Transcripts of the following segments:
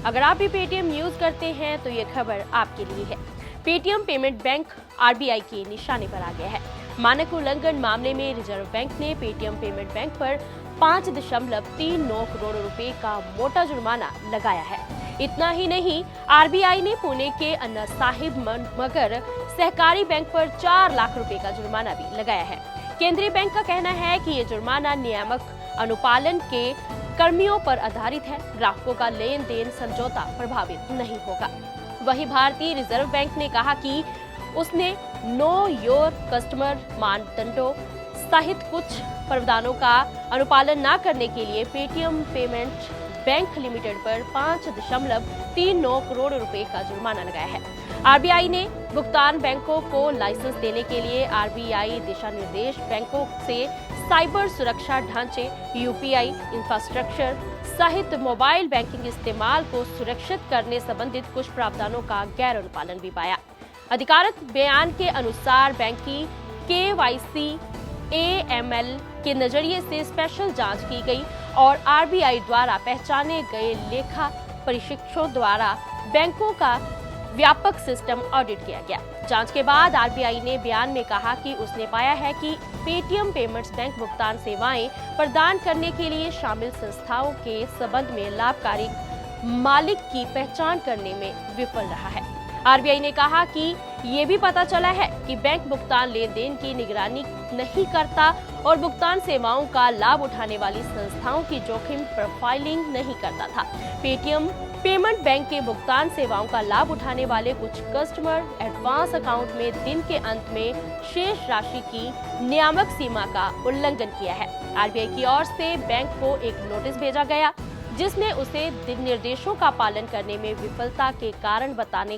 अगर आप भी पेटीएम यूज करते हैं तो ये खबर आपके लिए है। पेटीएम पेमेंट बैंक आरबीआई के निशाने पर आ गया है। मानक उल्लंघन मामले में रिजर्व बैंक ने पेटीएम पेमेंट बैंक पर 5.39 करोड़ रुपए का मोटा जुर्माना लगाया है। इतना ही नहीं, आरबीआई ने पुणे के अन्ना साहिब मगर सहकारी बैंक पर 4 लाख रुपए का जुर्माना भी लगाया है। केंद्रीय बैंक का कहना है कि ये जुर्माना नियामक अनुपालन के कर्मियों पर आधारित है। ग्राहकों का लेन देन समझौता प्रभावित नहीं होगा। वहीं भारतीय रिजर्व बैंक ने कहा कि उसने नो योर कस्टमर मानदंडों सहित कुछ प्रावधानों का अनुपालन न करने के लिए पेटीएम पेमेंट बैंक लिमिटेड पर 5.39 करोड़ रुपए का जुर्माना लगाया है। आरबीआई ने भुगतान बैंकों को लाइसेंस देने के लिए आरबीआई दिशा निर्देश बैंकों से साइबर सुरक्षा ढांचे, यूपीआई इंफ्रास्ट्रक्चर सहित मोबाइल बैंकिंग इस्तेमाल को सुरक्षित करने संबंधित कुछ प्रावधानों का गैर अनुपालन भी पाया। अधिकारिक बयान के अनुसार बैंक की केवाईसी एएमएल के नजरिए से स्पेशल जांच की गई और आरबीआई द्वारा पहचाने गए लेखा परीक्षकों द्वारा बैंकों का व्यापक सिस्टम ऑडिट किया गया। जांच के बाद आरबीआई ने बयान में कहा कि उसने पाया है कि पेटीएम पेमेंट्स बैंक भुगतान सेवाएं प्रदान करने के लिए शामिल संस्थाओं के संबंध में लाभकारी मालिक की पहचान करने में विफल रहा है। आरबीआई ने कहा कि ये भी पता चला है कि बैंक भुगतान लेन देन की निगरानी नहीं करता और भुगतान सेवाओं का लाभ उठाने वाली संस्थाओं की जोखिम प्रोफाइलिंग नहीं करता था। पेटीएम पेमेंट बैंक के भुगतान सेवाओं का लाभ उठाने वाले कुछ कस्टमर एडवांस अकाउंट में दिन के अंत में शेष राशि की नियामक सीमा का उल्लंघन किया है। आरबीआई की ओर से बैंक को एक नोटिस भेजा गया जिसमें उसे निर्देशों का पालन करने में विफलता के कारण बताने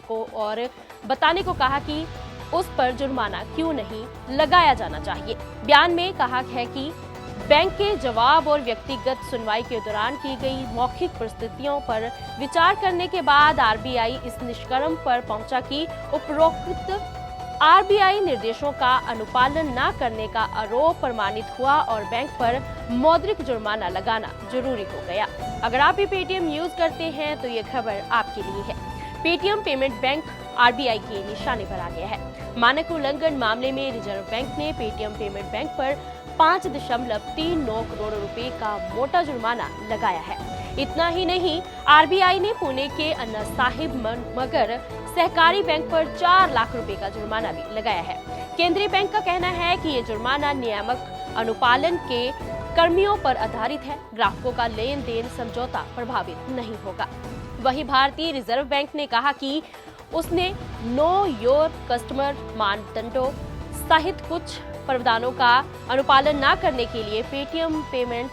को कहा कि उस पर जुर्माना क्यों नहीं लगाया जाना चाहिए। बयान में कहा है कि बैंक के जवाब और व्यक्तिगत सुनवाई के दौरान की गई मौखिक परिस्थितियों पर विचार करने के बाद आरबीआई इस निष्कर्ष पर पहुंचा कि उपरोक्त आरबीआई निर्देशों का अनुपालन न करने का आरोप प्रमाणित हुआ और बैंक पर मौद्रिक जुर्माना लगाना जरूरी हो गया। अगर आप भी पेटीएम यूज करते हैं तो ये खबर आपके लिए है। पेटीएम पेमेंट बैंक आरबीआई के निशाने पर आ गया है। मानक उल्लंघन मामले में रिजर्व बैंक ने पेटीएम पेमेंट बैंक पर 5.39 करोड़ रुपए का मोटा जुर्माना लगाया है। इतना ही नहीं, आरबीआई ने पुणे के अन्ना साहिब मगर सहकारी बैंक पर 4 लाख रुपए का जुर्माना भी लगाया है। केंद्रीय बैंक का कहना है कि ये जुर्माना नियामक अनुपालन के कर्मियों पर आधारित है। ग्राहकों का लेन देन समझौता प्रभावित नहीं होगा। वहीं भारतीय रिजर्व बैंक ने कहा कि उसने नो योर कस्टमर मानदंडों सहित कुछ प्रावधानों का अनुपालन न करने के लिए पेटीएम पेमेंट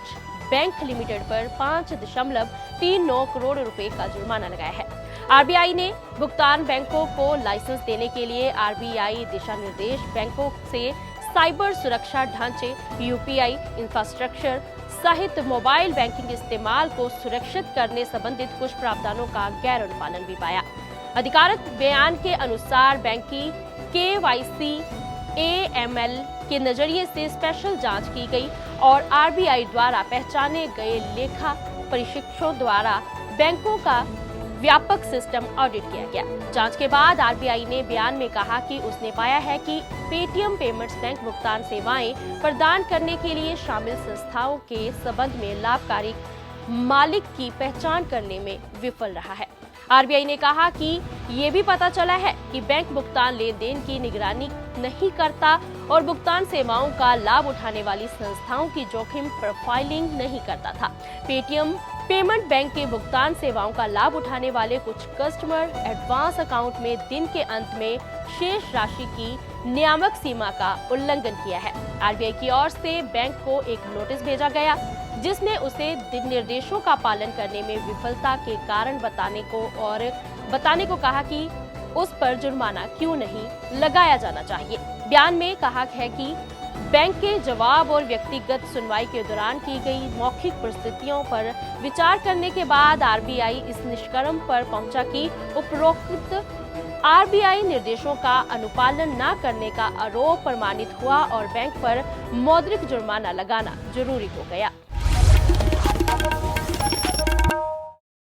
बैंक लिमिटेड पर 5.39 करोड़ रुपए का जुर्माना लगाया है। आरबीआई ने भुगतान बैंकों को लाइसेंस देने के लिए आरबीआई दिशा निर्देश बैंकों से साइबर सुरक्षा ढांचे, यूपीआई इंफ्रास्ट्रक्चर सहित मोबाइल बैंकिंग इस्तेमाल को सुरक्षित करने संबंधित कुछ प्रावधानों का गैर अनुपालन भी पाया। अधिकारिक बयान के अनुसार बैंक की केवाईसी एएमएल के नजरिए से स्पेशल जांच की गई और आरबीआई द्वारा पहचाने गए लेखा परीक्षकों द्वारा बैंकों का व्यापक सिस्टम ऑडिट किया गया। जांच के बाद आरबीआई ने बयान में कहा कि उसने पाया है कि पेटीएम पेमेंट्स बैंक भुगतान सेवाएं प्रदान करने के लिए शामिल संस्थाओं के संबंध में लाभकारी मालिक की पहचान करने में विफल रहा है। आरबीआई ने कहा कि ये भी पता चला है कि बैंक भुगतान लेन देन की निगरानी नहीं करता और भुगतान सेवाओं का लाभ उठाने वाली संस्थाओं की जोखिम प्रोफाइलिंग नहीं करता था। पेटीएम पेमेंट बैंक के भुगतान सेवाओं का लाभ उठाने वाले कुछ कस्टमर एडवांस अकाउंट में दिन के अंत में शेष राशि की नियामक सीमा का उल्लंघन किया है। आरबीआई की ओर से बैंक को एक नोटिस भेजा गया जिसमें उसे निर्देशों का पालन करने में विफलता के कारण बताने को कहा कि उस पर जुर्माना क्यों नहीं लगाया जाना चाहिए। बयान में कहा है कि बैंक के जवाब और व्यक्तिगत सुनवाई के दौरान की गई मौखिक परिस्थितियों पर विचार करने के बाद आरबीआई इस निष्कर्ष पर पहुंचा कि उपरोक्त आरबीआई निर्देशों का अनुपालन न करने का आरोप प्रमाणित हुआ और बैंक पर मौद्रिक जुर्माना लगाना जरूरी हो गया।